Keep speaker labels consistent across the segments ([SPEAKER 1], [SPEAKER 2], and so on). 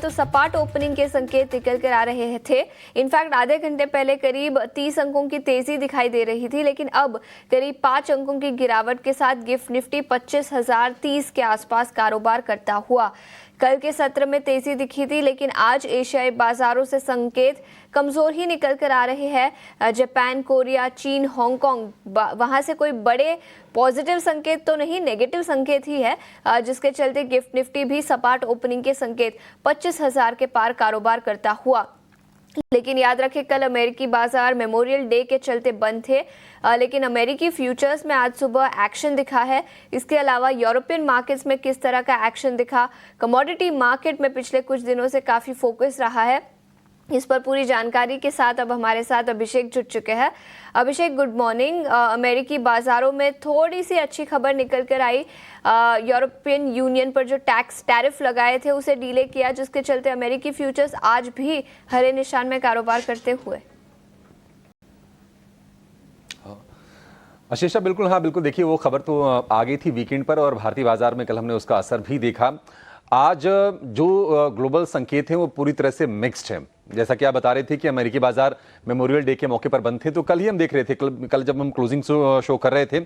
[SPEAKER 1] तो सपाट ओपनिंग के संकेत निकल कर आ रहे थे। इनफैक्ट आधे घंटे पहले करीब 30 अंकों की तेजी दिखाई दे रही थी, लेकिन अब करीब 5 अंकों की गिरावट के साथ गिफ्ट निफ्टी 25,030 के आसपास कारोबार करता हुआ कल के सत्र में तेजी दिखी थी, लेकिन आज एशियाई बाजारों से संकेत कमजोर ही निकल कर आ रहे हैं। जापान, कोरिया, चीन, हांगकांग, वहां से कोई बड़े पॉजिटिव संकेत तो नहीं, नेगेटिव संकेत ही है, जिसके चलते गिफ्ट निफ्टी भी सपाट ओपनिंग के संकेत 25,000 के पार कारोबार करता हुआ। लेकिन याद रखें, कल अमेरिकी बाजार मेमोरियल डे के चलते बंद थे, लेकिन अमेरिकी फ्यूचर्स में आज सुबह एक्शन दिखा है। इसके अलावा यूरोपियन मार्केट्स में किस तरह का एक्शन दिखा, कमोडिटी मार्केट में पिछले कुछ दिनों से काफ़ी फोकस रहा है, इस पर पूरी जानकारी के साथ अब हमारे साथ अभिषेक जुड़ चुके हैं। अभिषेक, गुड मॉर्निंग। अमेरिकी बाजारों में थोड़ी सी अच्छी खबर निकल कर आई। यूरोपियन यूनियन पर जो टैरिफ लगाए थे उसे डीले किया, जिसके चलते अमेरिकी फ्यूचर्स आज भी हरे निशान में कारोबार करते हुए।
[SPEAKER 2] आशीषा, बिल्कुल हाँ, बिल्कुल। देखिए, वो खबर तो आ गई थी वीकेंड पर और भारतीय बाजार में कल हमने उसका असर भी देखा। आज जो ग्लोबल संकेत हैं वो पूरी तरह से मिक्स्ड हैं। जैसा कि आप बता रहे थे कि अमेरिकी बाजार मेमोरियल डे के मौके पर बंद थे, तो कल ही हम देख रहे थे, कल जब हम क्लोजिंग शो कर रहे थे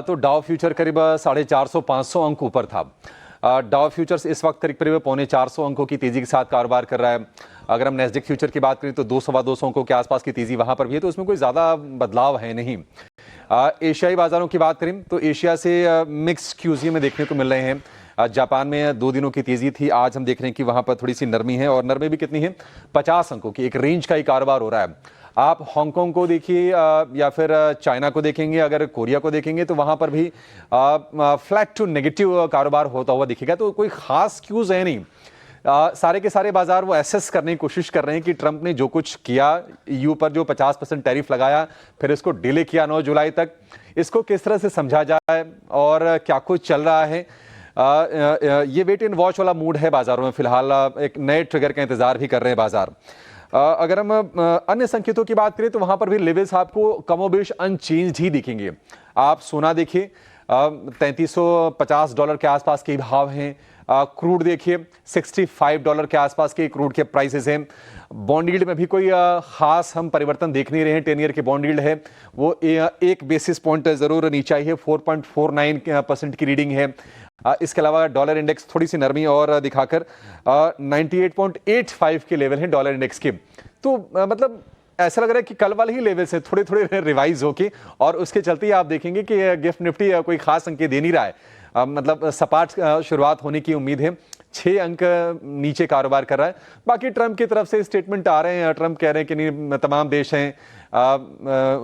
[SPEAKER 2] तो डाउ फ्यूचर करीब 450-500 अंक ऊपर था। डाउ फ्यूचर्स इस वक्त करीब 450 अंकों की तेजी के साथ कारोबार कर रहा है। अगर हम नेस्डेक फ्यूचर की बात करें तो 200-250 अंकों के आसपास की तेजी वहां पर भी है, तो उसमें कोई ज़्यादा बदलाव है नहीं। एशियाई बाजारों की बात करें तो एशिया से मिक्स क्यूजी में देखने को मिल रहे हैं। जापान में 2 दिनों की तेजी थी, आज हम देख रहे हैं कि वहां पर थोड़ी सी नरमी है, और नरमी भी कितनी है, 50 अंकों की एक रेंज का ही कारोबार हो रहा है। आप हांगकांग को देखिए या फिर चाइना को देखेंगे, अगर कोरिया को देखेंगे तो वहां पर भी फ्लैट टू नेगेटिव कारोबार होता हुआ दिखेगा, तो कोई खास क्यूज है नहीं। सारे के सारे बाजार वो एसेस करने की कोशिश कर रहे हैं कि ट्रंप ने जो कुछ किया, ईयू पर जो 50% टैरिफ लगाया, फिर इसको डिले किया 9 जुलाई तक, इसको किस तरह से समझा जाए और क्या कुछ चल रहा है। ये वेट एंड वॉच वाला मूड है बाजारों में फिलहाल। एक नए ट्रिगर का इंतजार भी कर रहे हैं बाजार। अगर हम अन्य संकेतों की बात करें तो वहां पर भी लेवल्स आपको कमोबेश अनचेंज्ड ही दिखेंगे। आप सोना देखिए, $3350 के आसपास के भाव हैं। क्रूड देखिए, $65 के आसपास के क्रूड के प्राइसेस हैं। बॉन्ड यील्ड में भी कोई खास हम परिवर्तन देख नहीं रहे हैं। 10 ईयर की बॉन्ड यील्ड है वो 1 बेसिस पॉइंट जरूर नीचे आई है, 4.49% की रीडिंग है। इसके अलावा डॉलर इंडेक्स थोड़ी सी नरमी और दिखाकर 98.85 के लेवल हैं डॉलर इंडेक्स के। तो मतलब ऐसा लग रहा है कि कल वाले ही लेवल से थोड़े थोड़े रिवाइज होके, और उसके चलते ही आप देखेंगे कि गिफ्ट निफ्टी कोई खास संकेत दे नहीं रहा है। मतलब सपाट शुरुआत होने की उम्मीद है। 6 अंक नीचे कारोबार कर रहा है। बाकी ट्रंप की तरफ से स्टेटमेंट आ रहे हैं, ट्रंप कह रहे हैं कि नहीं, तमाम देश हैं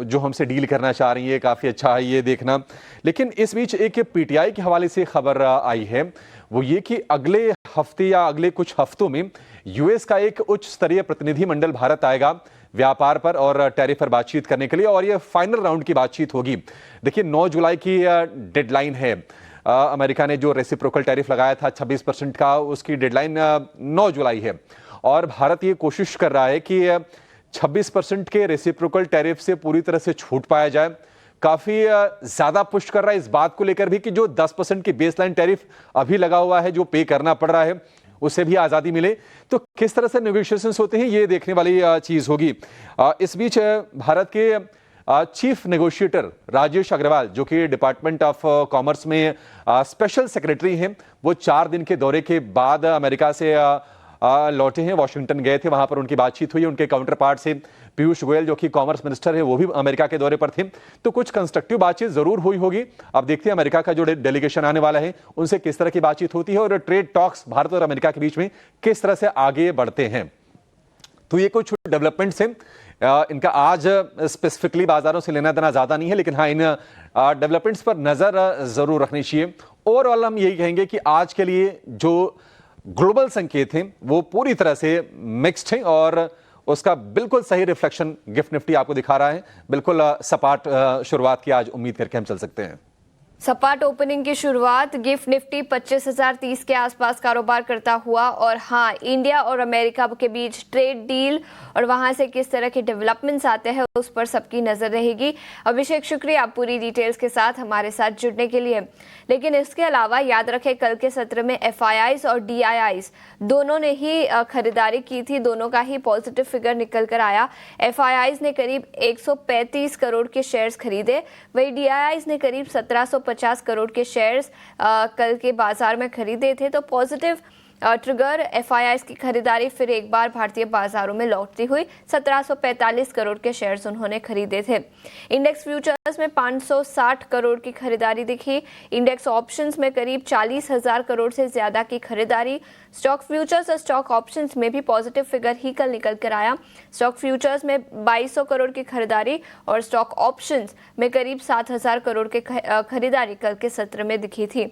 [SPEAKER 2] जो हमसे डील करना चाह रही है, काफ़ी अच्छा है ये देखना। लेकिन इस बीच एक पीटीआई के हवाले से खबर आई है, वो ये कि अगले हफ्ते या अगले कुछ हफ्तों में यूएस का एक उच्च स्तरीय प्रतिनिधिमंडल भारत आएगा व्यापार पर और टैरिफ पर बातचीत करने के लिए, और ये फाइनल राउंड की बातचीत होगी। देखिए, 9 जुलाई की डेडलाइन है। अमेरिका ने जो रेसिप्रोकल टैरिफ लगाया था 26% का, उसकी डेडलाइन 9 जुलाई है, और भारत ये कोशिश कर रहा है कि 26% के रेसिप्रोकल टैरिफ से पूरी तरह से छूट पाया जाए। काफी ज्यादा पुश कर रहा है इस बात को लेकर भी कि जो 10% की बेसलाइन टैरिफ अभी लगा हुआ है, जो पे करना पड़ रहा है, उसे भी आजादी मिले। तो किस तरह से नेगोशिएशंस होते हैं ये देखने वाली चीज होगी। इस बीच भारत के चीफ नेगोशिएटर राजेश अग्रवाल, जो कि डिपार्टमेंट ऑफ कॉमर्स में स्पेशल सेक्रेटरी हैं, वो 4 दिन के दौरे के बाद अमेरिका से लौटे हैं, वॉशिंगटन गए थे, वहां पर उनकी बातचीत हुई। उनके काउंटर पार्ट से पीयूष गोयल, जो कि कॉमर्स मिनिस्टर है, वो भी अमेरिका के दौरे पर थे, तो कुछ कंस्ट्रक्टिव बातचीत जरूर हुई होगी। अब देखते हैं अमेरिका का जो डेलीगेशन आने वाला है उनसे किस तरह की बातचीत होती है, और ट्रेड टॉक्स भारत और अमेरिका के बीच में किस तरह से आगे बढ़ते हैं। तो ये कुछ डेवलपमेंट्स हैं। इनका आज स्पेसिफिकली बाजारों से लेना देना ज्यादा नहीं है, लेकिन हाँ, इन डेवलपमेंट्स पर नजर जरूर रखनी चाहिए। ओवरऑल हम यही कहेंगे कि आज के लिए जो ग्लोबल संकेत हैं वो पूरी तरह से मिक्स्ड हैं, और उसका बिल्कुल सही रिफ्लेक्शन गिफ्ट निफ्टी आपको दिखा रहा है। बिल्कुल सपाट शुरुआत की आज उम्मीद करके हम चल सकते हैं।
[SPEAKER 1] सपाट ओपनिंग की शुरुआत गिफ्ट निफ्टी 25,030 के आसपास कारोबार करता हुआ और हाँ, इंडिया और अमेरिका के बीच ट्रेड डील और वहां से किस तरह के डेवलपमेंट्स आते हैं उस पर सबकी नजर रहेगी। अभिषेक, शुक्रिया पूरी डिटेल्स के साथ हमारे साथ जुड़ने के लिए। लेकिन इसके अलावा याद रखें, कल के सत्र में FIIs और DIIs दोनों ने ही खरीदारी की थी, दोनों का ही पॉजिटिव फिगर निकल कर आया। FIIs ने करीब 135 करोड़ के शेयर्स खरीदे, वही DIIs ने करीब 1750 करोड़ के शेयर्स कल के बाजार में खरीदे थे। तो पॉजिटिव ट्रिगर FIIs की खरीदारी फिर एक बार भारतीय बाजारों में लौटती हुई 1745 करोड़ के शेयर्स उन्होंने खरीदे थे। इंडेक्स फ्यूचर्स में 560 करोड़ की खरीदारी दिखी। इंडेक्स ऑप्शंस में करीब 40,000 करोड़ से ज्यादा की खरीदारी। स्टॉक फ्यूचर्स और स्टॉक ऑप्शंस में भी पॉजिटिव फिगर ही कल निकल कर आया। स्टॉक फ्यूचर्स में 2200 करोड़ की खरीदारी और स्टॉक ऑप्शंस में करीब 7,000 करोड़ के खरीदारी कल के सत्र में दिखी थी।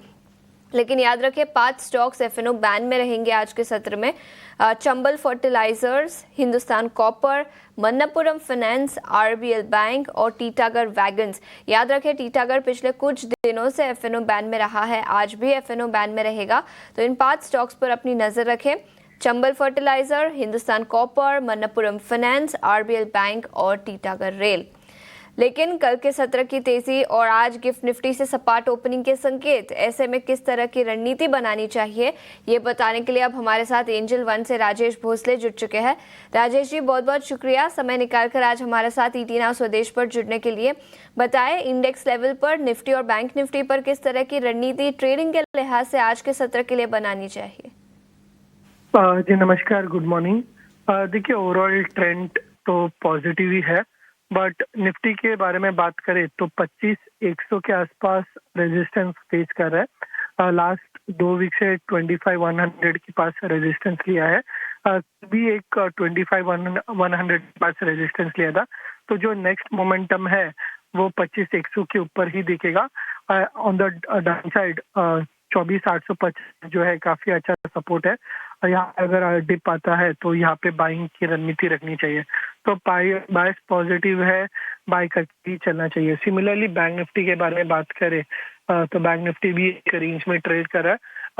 [SPEAKER 1] लेकिन याद रखें, 5 स्टॉक्स FNO बैन में रहेंगे आज के सत्र में। Chambal fertilisers, Hindustan copper, Manappuram finance, RBL bank और टीटागढ़ वैगन्स। याद रखें, टीटागढ़ पिछले कुछ दिनों से FNO बैन में रहा है, आज भी FNO बैन में रहेगा। तो इन 5 स्टॉक्स पर अपनी नजर रखें। Chambal fertiliser, Hindustan copper, Manappuram finance, RBL bank और टीटागढ़ रेल। लेकिन कल के सत्र की तेजी और आज गिफ्ट निफ्टी से सपाट ओपनिंग के संकेत, ऐसे में किस तरह की रणनीति बनानी चाहिए, ये बताने के लिए अब हमारे साथ एंजल वन से राजेश भोसले जुड़ चुके हैं। राजेश जी, बहुत बहुत शुक्रिया समय निकालकर आज हमारे साथ ET Now स्वदेश पर जुड़ने के लिए। बताएं, इंडेक्स लेवल पर निफ्टी और बैंक निफ्टी पर किस तरह की रणनीति ट्रेडिंग के लिहाज से आज के सत्र के लिए बनानी चाहिए?
[SPEAKER 3] जी नमस्कार, गुड मॉर्निंग। देखिए, ओवरऑल ट्रेंड तो पॉजिटिव ही है, बट निफ्टी के बारे में बात करें तो 25,100 के आसपास रेजिस्टेंस फेस कर रहा है। लास्ट 2 वीक से 25,100 के पास रेजिस्टेंस लिया है। भी एक 25,100 के पास रेजिस्टेंस लिया था। तो जो नेक्स्ट मोमेंटम है वो 25,100 के ऊपर ही दिखेगा। ऑन द डाउन साइड 24,850 जो है काफी अच्छा सपोर्ट है। यहाँ अगर डिप आता है तो यहाँ पे बाइंग की रणनीति रखनी चाहिए। तो बायस पॉजिटिव है, बाय करके ही चलना चाहिए। सिमिलरली बैंक निफ्टी के बारे में बात करें तो बैंक निफ्टी भी एक रेंज में ट्रेड कर रहा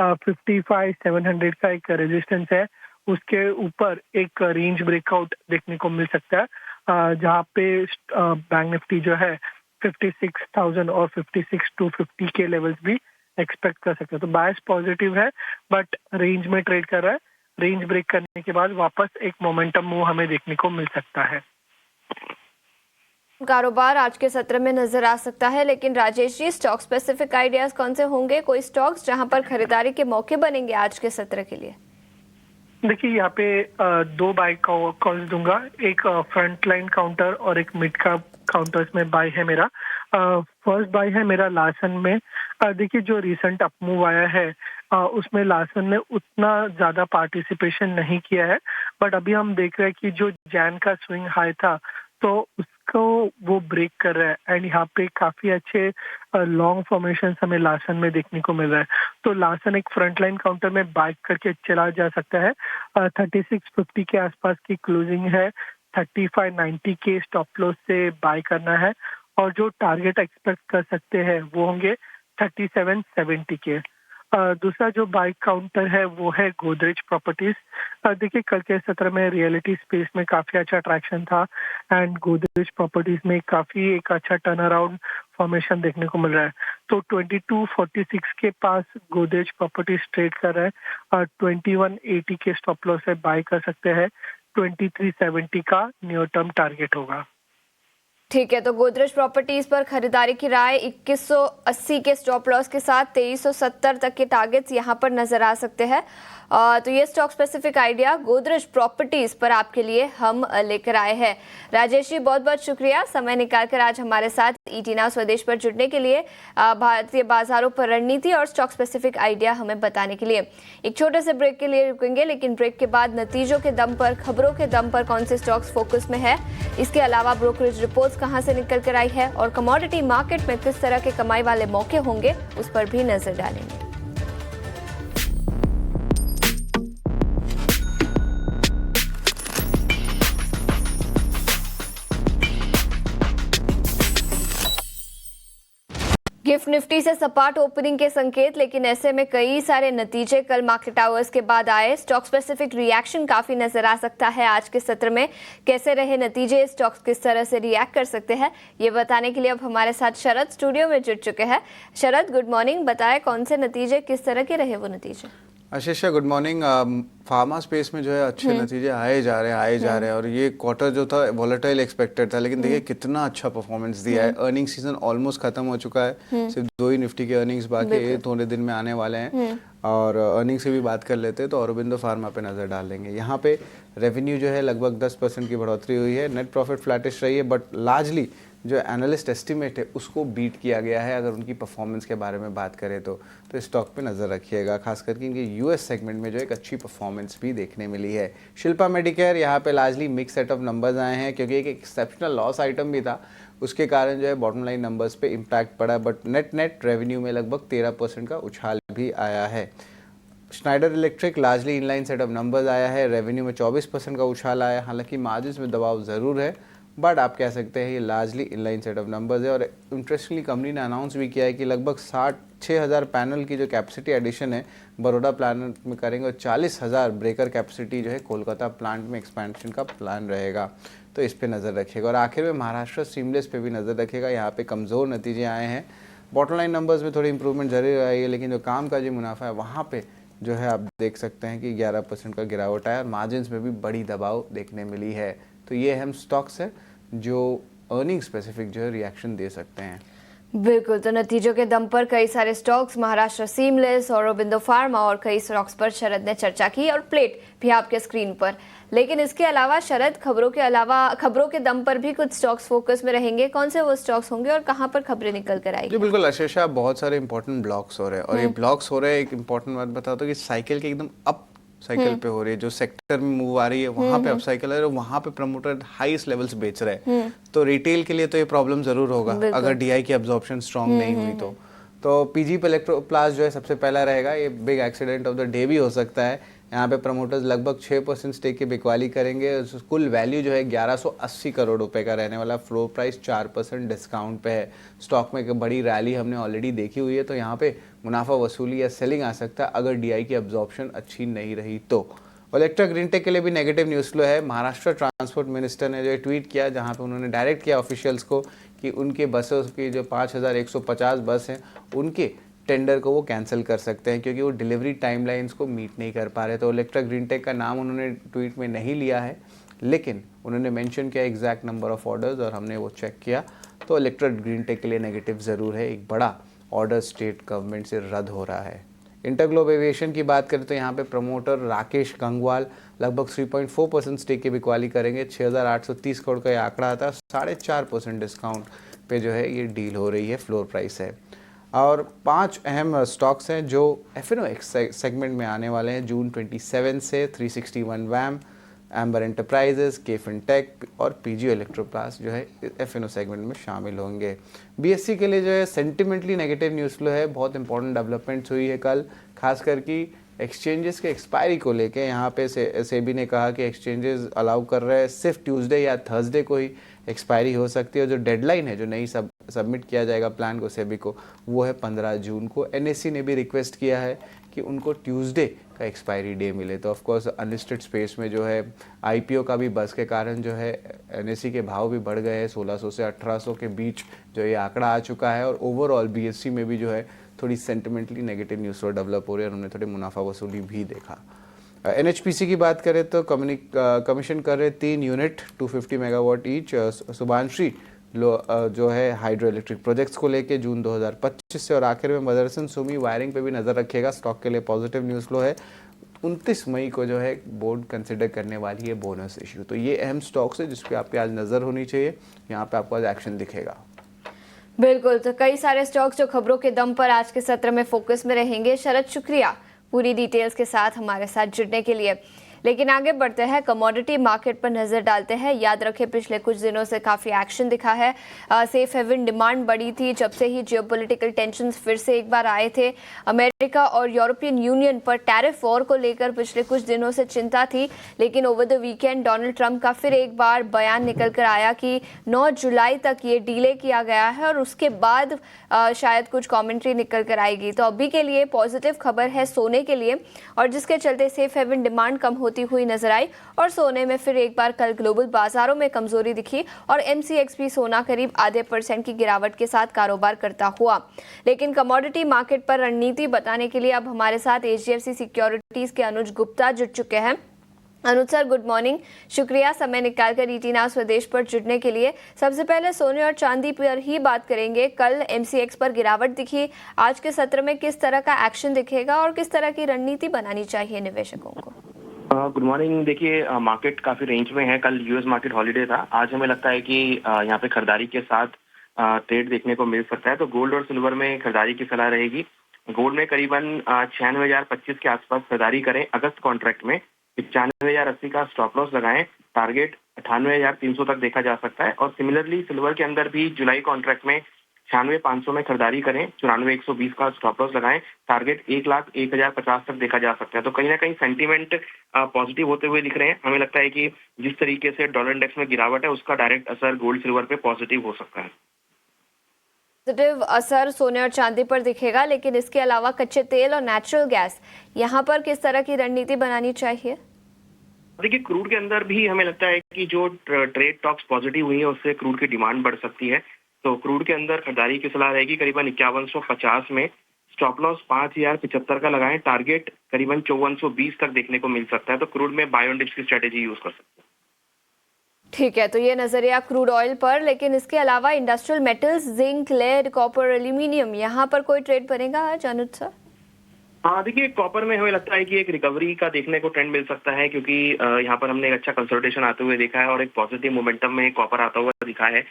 [SPEAKER 3] है। 55,700 का एक रेजिस्टेंस है, उसके ऊपर एक रेंज ब्रेकआउट देखने को मिल सकता है, जहाँ पे बैंक निफ्टी जो है 56,000 और 56,250 के लेवल्स भी एक्सपेक्ट कर सकते हैं। तो बायस पॉजिटिव है, बट रेंज में ट्रेड कर रहा है। रेंज ब्रेक करने के बाद वापस एक मोमेंटम मूव हमें देखने को मिल सकता है।
[SPEAKER 1] कारोबार आज के सत्र में नजर आ सकता है। लेकिन Rajesh ji, stock specific ideas कौन से होंगे? कोई स्टॉक्स जहां पर खरीदारी के मौके बनेंगे आज के सत्र के लिए?
[SPEAKER 3] देखिए, यहाँ पे 2 बाय कॉल्स दूंगा। एक फ्रंट लाइन काउंटर और एक मिड कैप काउंटर्स में बाय है मेरा। फर्स्ट बाय है मेरा लार्सन में। देखिए, जो रिसेंट अपमूव आया है उसमें लार्सन ने उतना ज्यादा पार्टिसिपेशन नहीं किया है, बट अभी हम देख रहे हैं कि जो जैन का स्विंग हाई था तो उसको वो ब्रेक कर रहा है एंड यहाँ पे काफी अच्छे लॉन्ग फॉर्मेशन हमें लार्सन में देखने को मिल रहा है। तो लार्सन एक फ्रंट लाइन काउंटर में बाय करके चला जा सकता है। 3650 के आसपास की क्लोजिंग है। 3590 के स्टॉप लॉस से बाय करना है और जो टारगेट एक्सपेक्ट कर सकते हैं वो होंगे 3770 के। दूसरा जो बाय काउंटर है वो है गोदरेज प्रॉपर्टीज। देखिए, कल के सत्र में रियलिटी स्पेस में काफी अच्छा अट्रैक्शन था एंड गोदरेज प्रॉपर्टीज में काफी एक अच्छा टर्न अराउंड फॉर्मेशन देखने को मिल रहा है। तो 2246 के पास गोदरेज प्रॉपर्टीज ट्रेड कर रहा है और 2180 के स्टॉप लॉस से बाय कर सकते हैं। 2370 का न्यू टर्म टारगेट होगा।
[SPEAKER 1] ठीक है, तो गोदरेज प्रॉपर्टीज पर खरीदारी की राय 2180 के स्टॉप लॉस के साथ 2370 तक के टारगेट्स यहां पर नजर आ सकते हैं। तो ये stock specific idea Godrej properties पर आपके लिए हम लेकर आए हैं। राजेश जी, बहुत बहुत शुक्रिया समय निकालकर आज हमारे साथ ET Now स्वदेश पर जुड़ने के लिए, भारतीय बाजारों पर रणनीति और स्टॉक स्पेसिफिक आइडिया हमें बताने के लिए। एक छोटे से ब्रेक के लिए रुकेंगे, लेकिन ब्रेक के बाद नतीजों के दम पर, खबरों के दम पर कौन से स्टॉक्स फोकस में है, इसके अलावा ब्रोकरेज रिपोर्ट्स कहां से निकल कर आई है और कमोडिटी मार्केट में किस तरह के कमाई वाले मौके होंगे, उस पर भी नजर डालेंगे। गिफ्ट निफ्टी से सपाट ओपनिंग के संकेत, लेकिन ऐसे में कई सारे नतीजे कल मार्केट आवर्स के बाद आए। स्टॉक स्पेसिफिक रिएक्शन काफी नजर आ सकता है आज के सत्र में। कैसे रहे नतीजे, स्टॉक्स किस तरह से रिएक्ट कर सकते हैं, ये बताने के लिए अब हमारे साथ शरद स्टूडियो में जुड़ चुके हैं। शरद, गुड मॉर्निंग। बताएं कौन से नतीजे, किस तरह के रहे वो नतीजे?
[SPEAKER 4] आशीष, गुड मॉर्निंग। फार्मा स्पेस में जो है अच्छे नतीजे आए जा रहे हैं और ये क्वार्टर जो था वोलेटाइल एक्सपेक्टेड था, लेकिन देखिए कितना अच्छा परफॉर्मेंस दिया है। अर्निंग सीजन ऑलमोस्ट खत्म हो चुका है, सिर्फ 2 ही निफ्टी के अर्निंग्स बाकी है, थोड़े दिन में आने वाले हैं। और अर्निंग से भी बात कर लेते हैं तो औरोबिंदो फार्मा पे नज़र डाल लेंगे। यहाँ पे रेवेन्यू जो है लगभग 10% की बढ़ोतरी हुई है, नेट प्रॉफिट फ्लैटिश रही है, बट लार्जली जो एनालिस्ट एस्टिमेट है उसको बीट किया गया है। अगर उनकी परफॉर्मेंस के बारे में बात करें तो स्टॉक पे नज़र रखिएगा, खास करके इनके यूएस सेगमेंट में जो एक अच्छी परफॉर्मेंस भी देखने मिली है। शिल्पा मेडिकेयर, यहाँ पे largely mix set of numbers आए हैं, क्योंकि एक एक्सेप्शनल लॉस आइटम भी था, उसके कारण जो है बॉटम लाइन नंबर्स पे इम्पैक्ट पड़ा, बट नेट रेवेन्यू में लगभग 13% का उछाल भी आया है। Snyder electric largely inline set of numbers आया है, रेवेन्यू में 24% का उछाल आया, हालांकि मार्जिन्स में दबाव ज़रूर है, बट आप कह सकते हैं ये largely inline set of numbers है। और इंटरेस्टिंगली कंपनी ने अनाउंस भी किया है कि लगभग 6,000 पैनल की जो कैपेसिटी एडिशन है बड़ौदा प्लांट में करेंगे, और 40,000 ब्रेकर कैपेसिटी जो है कोलकाता प्लांट में एक्सपेंशन का प्लान रहेगा, तो इस पे नज़र रखिएगा। और आखिर में महाराष्ट्र सीमलेस पे भी नज़र रखिएगा, यहाँ पे कमज़ोर नतीजे आए हैं। बॉटम लाइन नंबर्स में थोड़ी इंप्रूवमेंट जरूर आई है, लेकिन जो काम का जो मुनाफा है वहाँ पे जो है आप देख सकते हैं कि 11% का गिरावट आया, और मार्जिन्स में भी बड़ी दबाव देखने मिली है। तो ये अहम स्टॉक्स है जो अर्निंग स्पेसिफिक जो है रिएक्शन दे सकते हैं।
[SPEAKER 1] बिल्कुल, तो नतीजों के दम पर कई सारे stocks, Maharashtra seamless, Aurobindo pharma और कई स्टॉक्स पर शरद ने चर्चा की, और प्लेट भी आपके स्क्रीन पर। लेकिन इसके अलावा शरद, खबरों के दम पर भी कुछ स्टॉक्स फोकस में रहेंगे। कौन से वो स्टॉक्स होंगे और कहाँ पर खबरें निकल कर आएगी?
[SPEAKER 4] जी बिल्कुल आशीषा, बहुत सारे इंपॉर्टेंट ब्लॉक्स हो रहे हैं, और ये ब्लॉक्स हो रहे हैं, एक इंपॉर्टेंट बात बताता हूँ कि साइकिल के एकदम अप साइकिल पे हो रही है। जो सेक्टर में मूव आ रही है वहां पे अप साइकिल है, और वहां पे प्रमोटर हाईएस्ट लेवल्स बेच रहे हैं, तो रिटेल के लिए तो ये प्रॉब्लम जरूर होगा अगर डीआई की अब्जॉर्प्शन स्ट्रांग नहीं हुई तो पीजी पे इलेक्ट्रोप्लास जो है सबसे पहला रहेगा। ये big accident of the day भी हो सकता है। यहाँ पे प्रमोटर्स लगभग 6% स्टेक की बिकवाली करेंगे। कुल वैल्यू जो है 1180 करोड़ रुपए का रहने वाला, फ्लोर प्राइस 4% डिस्काउंट पे है। स्टॉक में एक बड़ी रैली हमने ऑलरेडी देखी हुई है, तो यहाँ पे मुनाफा वसूली या सेलिंग आ सकता है अगर डीआई की अब्जॉर्प्शन अच्छी नहीं रही तो। इलेक्ट्रा ग्रीनटेक के लिए भी नेगेटिव न्यूज़ फ्लो है। महाराष्ट्र ट्रांसपोर्ट मिनिस्टर ने जो ट्वीट किया, जहाँ पे उन्होंने डायरेक्ट किया ऑफिशियल्स को कि उनके बसों की जो 5,150 बस हैं उनके टेंडर को वो कैंसिल कर सकते हैं, क्योंकि वो डिलीवरी टाइमलाइंस को मीट नहीं कर पा रहे। तो इलेक्ट्रा ग्रीनटेक का नाम उन्होंने ट्वीट में नहीं लिया है, लेकिन उन्होंने मेंशन किया एग्जैक्ट नंबर ऑफ ऑर्डर्स, और हमने वो चेक किया, तो इलेक्ट्रा ग्रीनटेक के लिए नेगेटिव ज़रूर है। एक बड़ा ऑर्डर स्टेट गवर्नमेंट से रद्द हो रहा है। इंटरग्लोब एविएशन की बात करें तो यहाँ पे प्रमोटर राकेश गंगवाल लगभग 3.4% स्टेक की बिकवाली करेंगे। 6,830 करोड़ का ये आंकड़ा आता है, 4.5% डिस्काउंट पे जो है ये डील हो रही है, फ्लोर प्राइस है। और 5 अहम स्टॉक्स हैं जो एफएनओ सेगमेंट में आने वाले हैं जून 27 से 361 वैम, एम्बर एंटरप्राइजेस, केफिनटेक और पीजी इलेक्ट्रोप्लास जो है एफएनओ सेगमेंट में शामिल होंगे। बीएससी के लिए जो है सेंटिमेंटली नेगेटिव न्यूज़ फ्लो है। बहुत इंपॉर्टेंट डेवलपमेंट्स हुई है कल, खास करके एक्सचेंजेस के एक्सपायरी को लेके। यहाँ पे सेबी ने कहा कि एक्सचेंजेस अलाउ कर रहे हैं सिर्फ ट्यूसडे या थर्सडे को ही एक्सपायरी हो सकती है। जो डेडलाइन है, जो नई सबमिट किया जाएगा प्लान को सेबी को, वो है 15 जून को। एनएससी ने भी रिक्वेस्ट किया है कि उनको ट्यूसडे का एक्सपायरी डे मिले। तो ऑफकोर्स अनलिस्टेड स्पेस में जो है आईपीओ का भी बस के कारण जो है एनएससी के भाव भी बढ़ गए हैं। 1600 से 1800 के बीच जो ये आंकड़ा आ चुका है, और ओवरऑल बीएससी में भी जो है थोड़ी sentimentally negative news flow develop हो रही है, और उन्होंने थोड़ी मुनाफा वसूली भी देखा। एनएचपीसी की बात करें तो कमीशन कर रहे 3 यूनिट 250 मेगावाट ईच सुभानश्री जो है हाइड्रो इलेक्ट्रिक प्रोजेक्ट्स को लेके जून 2025 से। और आखिर में मदरसन सुमी वायरिंग पे भी नज़र रखिएगा, स्टॉक के लिए पॉजिटिव न्यूज़ फ्लो है। 29 मई को जो है बोर्ड कंसिडर करने वाली है बोनस इश्यू। तो ये अहम स्टॉक्स है जिस पे आपकी आज नज़र होनी चाहिए, यहाँ पे आपको आज एक्शन दिखेगा।
[SPEAKER 1] बिल्कुल, तो कई सारे स्टॉक्स जो खबरों के दम पर आज के सत्र में फोकस में रहेंगे। शरद, शुक्रिया पूरी डिटेल्स के साथ हमारे साथ जुड़ने के लिए। लेकिन आगे बढ़ते हैं, कमोडिटी मार्केट पर नजर डालते हैं। याद रखें पिछले कुछ दिनों से काफी एक्शन दिखा है। सेफ हेवन डिमांड बढ़ी थी जब से ही जियोपॉलिटिकल टेंशंस फिर से एक बार आए थे। अमेरिका और यूरोपियन यूनियन पर टैरिफ वॉर को लेकर पिछले कुछ दिनों से चिंता थी, लेकिन over the weekend Donald Trump का फिर एक बार बयान निकल कर आया कि 9 जुलाई तक ये डिले किया गया है और उसके बाद शायद कुछ कमेंट्री निकल कर आएगी। तो अभी के लिए पॉजिटिव खबर है सोने के लिए, और जिसके चलते सेफ हेवन डिमांड कम होती हुई नजर आई और सोने में फिर एक बार कल ग्लोबल बाजारों में कमजोरी दिखी और MCX भी सोना करीब ½ % की गिरावट के साथ कारोबार करता हुआ। लेकिन कमोडिटी मार्केट पर रणनीति बताने के लिए अब हमारे साथ HDFC सिक्योरिटीज के अनुज गुप्ता जुड़ चुके हैं। अनुज सर, गुड मॉर्निंग, शुक्रिया समय निकालकर ET नाउ स्वदेश पर जुड़ने के लिए। सबसे पहले सोने और चांदी पर ही बात करेंगे। कल MCX पर गिरावट दिखी, आज के सत्र में किस तरह का एक्शन दिखेगा और किस तरह की रणनीति बनानी चाहिए निवेशकों को?
[SPEAKER 5] Good morning. देखिए, मार्केट काफी रेंज में है। कल US मार्केट हॉलीडे था। आज हमें लगता है कि यहाँ पे खरीदारी के साथ ट्रेड देखने को मिल सकता है। तो गोल्ड और सिल्वर में खरीदारी की सलाह रहेगी। गोल्ड में करीबन 96,025 के आसपास खरीदारी करें अगस्त कॉन्ट्रैक्ट में। 95,080 का स्टॉप लॉस लगाएं। टारगेट 98,300 तक देखा जा सकता है। और सिमिलरली सिल्वर के अंदर भी जुलाई कॉन्ट्रैक्ट में 96,500 में खरीदारी करें। 94,120 का स्टॉप लॉस लगाएं। टारगेट 1,01,050 तक देखा जा सकता है। तो कहीं ना कहीं सेंटीमेंट पॉजिटिव होते हुए दिख रहे हैं। हमें लगता है कि जिस तरीके से डॉलर इंडेक्स में गिरावट है उसका डायरेक्ट असर गोल्ड सिल्वर पे पॉजिटिव हो सकता है।
[SPEAKER 1] पॉजिटिव असर सोने और चांदी पर दिखेगा, लेकिन इसके अलावा कच्चे तेल और नेचुरल गैस, यहाँ पर किस तरह की रणनीति बनानी चाहिए?
[SPEAKER 5] देखिए, क्रूड के अंदर भी हमें लगता है कि जो ट्रेड टॉक्स पॉजिटिव हुई है उससे क्रूड की डिमांड बढ़ सकती है। तो क्रूड के अंदर खरीदारी की सलाह रहेगी करीबन 5150 में। स्टॉप लॉस 5,075 का लगाएं। टारगेट करीबन 5420 तक देखने को मिल सकता है। तो क्रूड में बाय ऑन डिप्स की स्ट्रेटेजी यूज कर सकते हैं।
[SPEAKER 1] ठीक है, तो ये नजरिया क्रूड ऑयल पर, लेकिन इसके अलावा industrial metals, zinc, lead, copper, aluminium, यहाँ पर कोई ट्रेड बनेगा आज अनुज सर?
[SPEAKER 5] हाँ, देखिए, कॉपर में हमें लगता है कि एक रिकवरी का देखने को ट्रेंड मिल सकता है, क्योंकि यहाँ पर हमने एक अच्छा कंसोलिडेशन आते हुए देखा है और एक पॉजिटिव मोमेंटम में कॉपर आता हुआ दिखा है।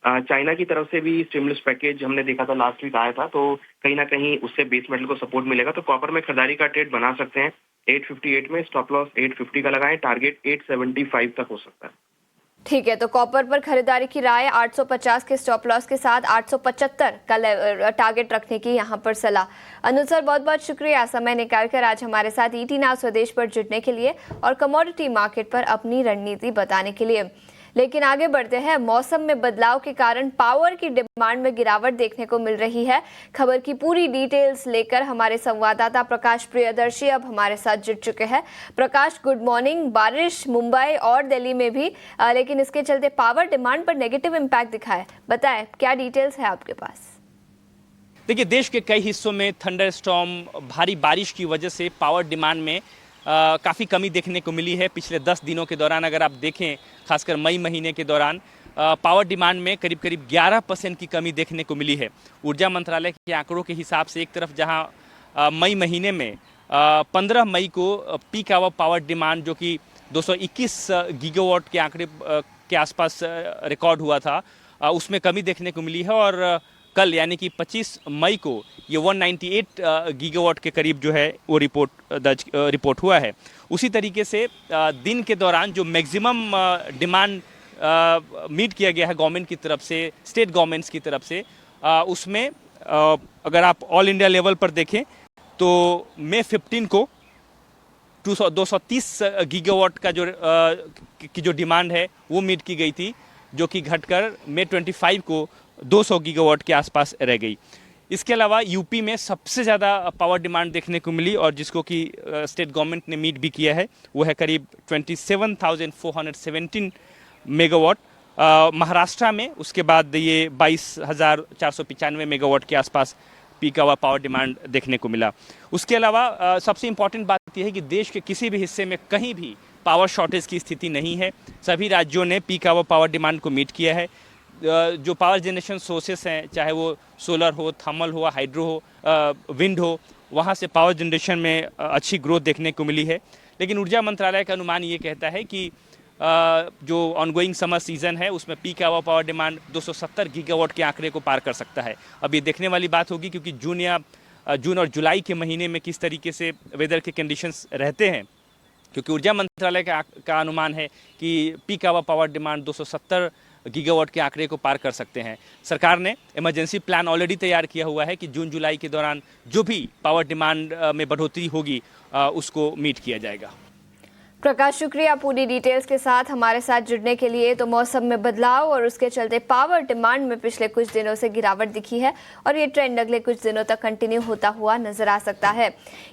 [SPEAKER 5] चाइना की तरफ से भी स्टिमुलस पैकेज हमने देखा था, लास्ट वीक आया था, तो कहीं ना कहीं उससे बेस मेटल को सपोर्ट मिलेगा। तो कॉपर में खरीदारी का ट्रेड बना सकते हैं। 858 में स्टॉप लॉस 850 का लगाएं। टारगेट 875 तक हो सकता है।
[SPEAKER 1] ठीक है, तो कॉपर पर खरीदारी की राय, 850 के स्टॉप लॉस के साथ 875 का टारगेट रखने की यहाँ पर सलाह। अनुज सर, बहुत बहुत शुक्रिया समय निकालकर आज हमारे साथ ET नाउ स्वदेश पर जुड़ने के लिए और कमोडिटी मार्केट पर अपनी रणनीति बताने के लिए। लेकिन आगे बढ़ते हैं, मौसम में बदलाव के कारण पावर की डिमांड में गिरावट देखने को मिल रही है। खबर की पूरी डिटेल्स लेकर हमारे संवाददाता प्रकाश प्रियदर्शी अब हमारे साथ जुड़ चुके हैं। प्रकाश, गुड मॉर्निंग। बारिश मुंबई और दिल्ली में भी, लेकिन इसके चलते पावर डिमांड पर नेगेटिव इम्पैक्ट दिखा है। बताएं, क्या डिटेल्स है आपके पास?
[SPEAKER 6] देखिए, देश के कई हिस्सों में थंडर स्टॉर्म, भारी बारिश की वजह से पावर डिमांड में काफ़ी कमी देखने को मिली है। पिछले 10 दिनों के दौरान अगर आप देखें, खासकर मई महीने के दौरान पावर डिमांड में करीब 11% की कमी देखने को मिली है। ऊर्जा मंत्रालय के आंकड़ों के हिसाब से एक तरफ जहां मई महीने में 15 मई को पीक आवर पावर डिमांड जो कि 221 गीगावाट के आंकड़े के आसपास रिकॉर्ड हुआ था, उसमें कमी देखने को मिली है। और कल यानी कि 25 मई को ये 198 गीगावाट के करीब जो है वो रिपोर्ट हुआ है। उसी तरीके से दिन के दौरान जो मैक्सिमम डिमांड मीट किया गया है गवर्नमेंट की तरफ से, स्टेट गवर्नमेंट्स की तरफ से, उसमें अगर आप ऑल इंडिया लेवल पर देखें तो मई 15 को 230 गीगावाट का जो डिमांड है वो मीट की गई थी, जो कि घटकर मई 25 को 200 गीगावाट के आसपास रह गई। इसके अलावा यूपी में सबसे ज़्यादा पावर डिमांड देखने को मिली और जिसको कि स्टेट गवर्नमेंट ने मीट भी किया है, वो है करीब 27,417 मेगावाट। महाराष्ट्र में उसके बाद ये 22,495 मेगावाट के आसपास पीक आवर पावर डिमांड देखने को मिला। उसके अलावा सबसे इम्पॉर्टेंट बात यह है कि देश के किसी भी हिस्से में कहीं भी पावर शॉर्टेज की स्थिति नहीं है। सभी राज्यों ने पीक आवर पावर डिमांड को मीट किया है। जो पावर जनरेशन सोर्सेस हैं, चाहे वो सोलर हो, थर्मल हो, हाइड्रो हो, विंड हो, वहाँ से पावर जनरेशन में अच्छी ग्रोथ देखने को मिली है। लेकिन ऊर्जा मंत्रालय का अनुमान ये कहता है कि जो ऑनगोइंग समर सीजन है उसमें peak hour power demand 270 gigawatt के आंकड़े को पार कर सकता है। अब ये देखने वाली बात होगी क्योंकि जून और जुलाई के महीने में किस तरीके से वेदर के कंडीशंस रहते हैं, क्योंकि ऊर्जा मंत्रालय का अनुमान है कि peak hour power demand 270 gigawatt के आंकड़े को पार कर सकते हैं। सरकार ने इमरजेंसी प्लान ऑलरेडी तैयार किया हुआ है कि जून जुलाई के दौरान जो भी पावर डिमांड में बढ़ोतरी होगी उसको मीट किया जाएगा।
[SPEAKER 1] प्रकाश, शुक्रिया पूरी डिटेल्स के साथ हमारे साथ जुड़ने के लिए। तो मौसम में बदलाव और उसके चलते पावर डिमांड में पिछले कुछ दिनों से गिरावट दिखी है और ये ट्रेंड अगले कुछ दिनों तक कंटिन्यू होता हुआ नजर आ सकता है।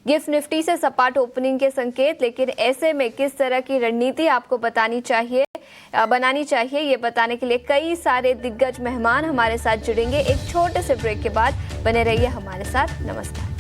[SPEAKER 1] गिफ्ट निफ्टी से सपाट ओपनिंग के संकेत, लेकिन ऐसे में किस तरह की रणनीति आपको बनानी चाहिए ये बताने के लिए कई सारे दिग्गज मेहमान हमारे साथ जुड़ेंगे। एक छोटे से ब्रेक के बाद बने रहिए हमारे साथ। नमस्कार।